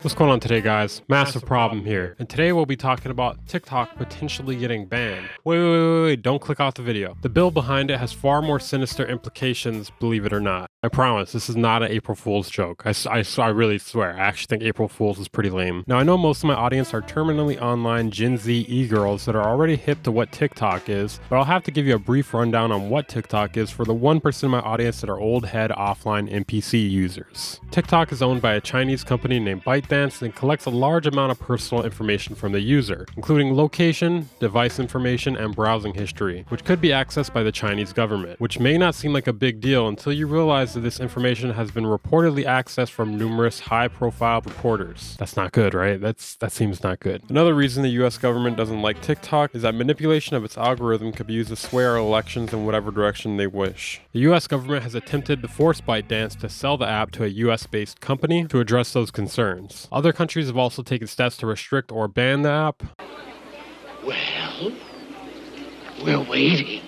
What's going on today, guys? Massive problem here. And today we'll be talking about TikTok potentially getting banned. Wait, don't click off the video. The bill behind it has far more sinister implications, believe it or not. I promise, this is not an April Fool's joke. I really swear, I actually think April Fool's is pretty lame. Now, I know most of my audience are terminally online Gen Z e-girls that are already hip to what TikTok is, but I'll have to give you a brief rundown on what TikTok is for the 1% of my audience that are old head offline NPC users. TikTok is owned by a Chinese company named ByteDance and collects a large amount of personal information from the user, including location, device information, and browsing history, which could be accessed by the Chinese government, which may not seem like a big deal until you realize that this information has been reportedly accessed from numerous high-profile reporters. That's not good, right? That seems not good. Another reason the US government doesn't like TikTok is that manipulation of its algorithm could be used to sway our elections in whatever direction they wish. The US government has attempted to force ByteDance to sell the app to a US-based company to address those concerns. Other countries have also taken steps to restrict or ban the app. Well, we're waiting.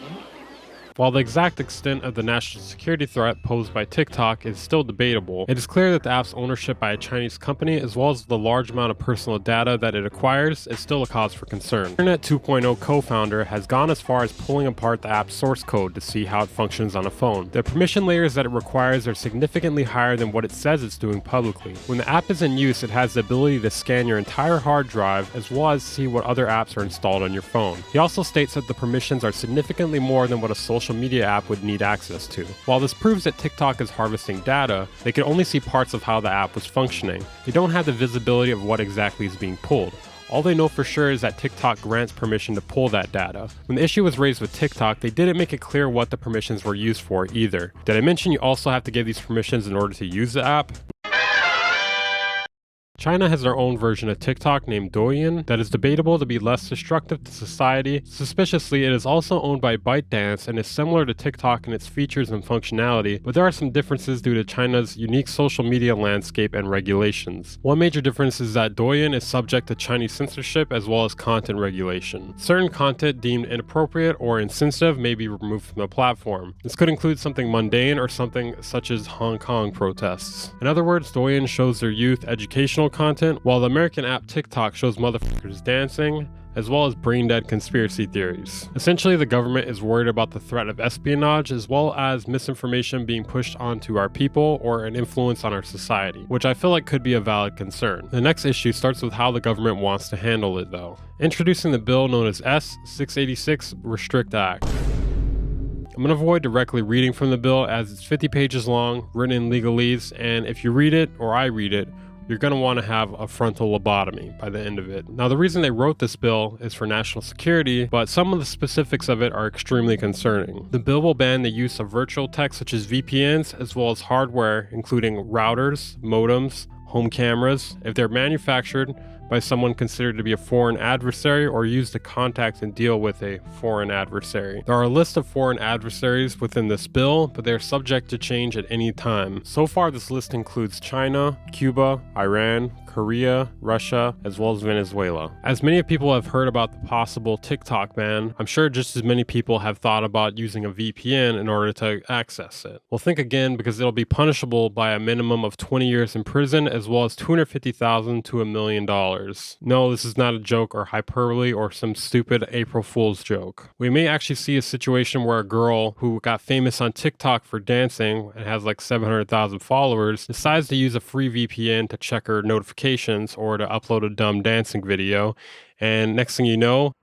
While the exact extent of the national security threat posed by TikTok is still debatable, it is clear that the app's ownership by a Chinese company, as well as the large amount of personal data that it acquires, is still a cause for concern. Internet 2.0 co-founder has gone as far as pulling apart the app's source code to see how it functions on a phone. The permission layers that it requires are significantly higher than what it says it's doing publicly. When the app is in use, it has the ability to scan your entire hard drive, as well as see what other apps are installed on your phone. He also states that the permissions are significantly more than what a social media app would need access to. While this proves that TikTok is harvesting data, they can only see parts of how the app was functioning. They don't have the visibility of what exactly is being pulled. All they know for sure is that TikTok grants permission to pull that data. When the issue was raised with TikTok, they didn't make it clear what the permissions were used for either. Did I mention you also have to give these permissions in order to use the app? China has their own version of TikTok named Douyin that is debatable to be less destructive to society. Suspiciously, it is also owned by ByteDance and is similar to TikTok in its features and functionality, but there are some differences due to China's unique social media landscape and regulations. One major difference is that Douyin is subject to Chinese censorship as well as content regulation. Certain content deemed inappropriate or insensitive may be removed from the platform. This could include something mundane or something such as Hong Kong protests. In other words, Douyin shows their youth educational content, while the American app TikTok shows motherfuckers dancing, as well as brain-dead conspiracy theories. Essentially, the government is worried about the threat of espionage, as well as misinformation being pushed onto our people or an influence on our society, which I feel like could be a valid concern. The next issue starts with how the government wants to handle it, though. Introducing the bill known as S-686 Restrict Act. I'm going to avoid directly reading from the bill as it's 50 pages long, written in legalese, and if you read it, or I read it, you're going to want to have a frontal lobotomy by the end of it. Now, the reason they wrote this bill is for national security, but some of the specifics of it are extremely concerning. The bill will ban the use of virtual tech such as VPNs, as well as hardware, including routers, modems, home cameras, if they're manufactured by someone considered to be a foreign adversary or used to contact and deal with a foreign adversary. There are a list of foreign adversaries within this bill, but they are subject to change at any time. So far, this list includes China, Cuba, Iran, Korea, Russia, as well as Venezuela. As many people have heard about the possible TikTok ban, I'm sure just as many people have thought about using a VPN in order to access it. Well, think again, because it'll be punishable by a minimum of 20 years in prison, as well as $250,000 to $1 million. No, this is not a joke or hyperbole or some stupid April Fool's joke. We may actually see a situation where a girl who got famous on TikTok for dancing and has like 700,000 followers decides to use a free VPN to check her notifications or to upload a dumb dancing video, and next thing you know,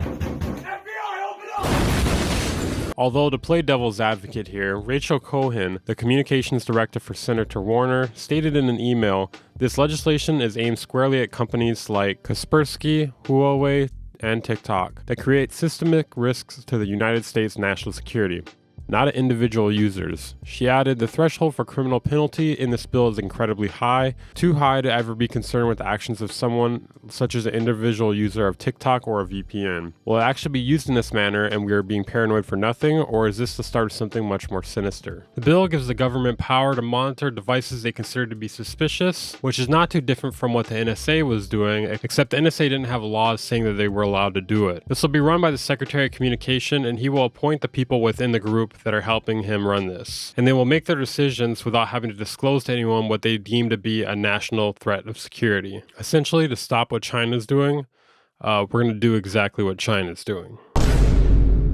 although to play devil's advocate here, Rachel Cohen, the communications director for Senator Warner, stated in an email, this legislation is aimed squarely at companies like Kaspersky, Huawei, and TikTok that create systemic risks to the United States national security, not at individual users. She added, the threshold for criminal penalty in this bill is incredibly high, too high to ever be concerned with the actions of someone such as an individual user of TikTok or a VPN. Will it actually be used in this manner and we are being paranoid for nothing, or is this the start of something much more sinister? The bill gives the government power to monitor devices they consider to be suspicious, which is not too different from what the NSA was doing, except the NSA didn't have laws saying that they were allowed to do it. This will be run by the Secretary of Communication, and he will appoint the people within the group that are helping him run this. And they will make their decisions without having to disclose to anyone what they deem to be a national threat of security. Essentially, to stop what China's doing, we're going to do exactly what China's doing.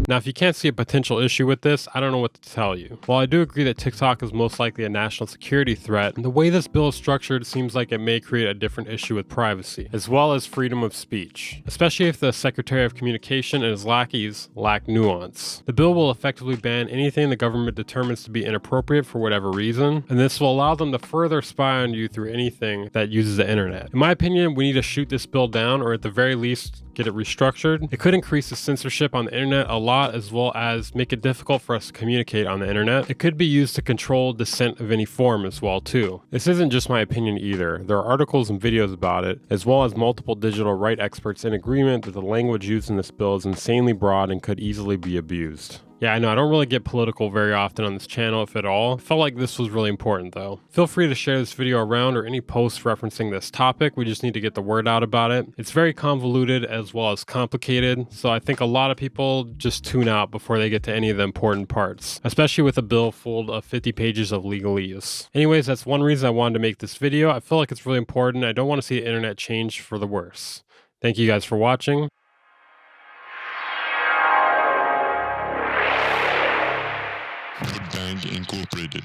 Now, if you can't see a potential issue with this, I don't know what to tell you. While I do agree that TikTok is most likely a national security threat, the way this bill is structured seems like it may create a different issue with privacy, as well as freedom of speech, especially if the Secretary of Communication and his lackeys lack nuance. The bill will effectively ban anything the government determines to be inappropriate for whatever reason, and this will allow them to further spy on you through anything that uses the internet. In my opinion, we need to shoot this bill down, or at the very least, get it restructured. It could increase the censorship on the internet a lot, as well as make it difficult for us to communicate on the internet. It could be used to control dissent of any form as well too. This isn't just my opinion either. There are articles and videos about it, as well as multiple digital right experts in agreement that the language used in this bill is insanely broad and could easily be abused. Yeah, I know, I don't really get political very often on this channel, if at all. I felt like this was really important though. Feel free to share this video around or any posts referencing this topic. We just need to get the word out about it. It's very convoluted as well as complicated, so I think a lot of people just tune out before they get to any of the important parts, especially with a bill full of 50 pages of legalese. Anyways, that's one reason I wanted to make this video. I feel like it's really important. I don't want to see the internet change for the worse. Thank you guys for watching. Bang Incorporated.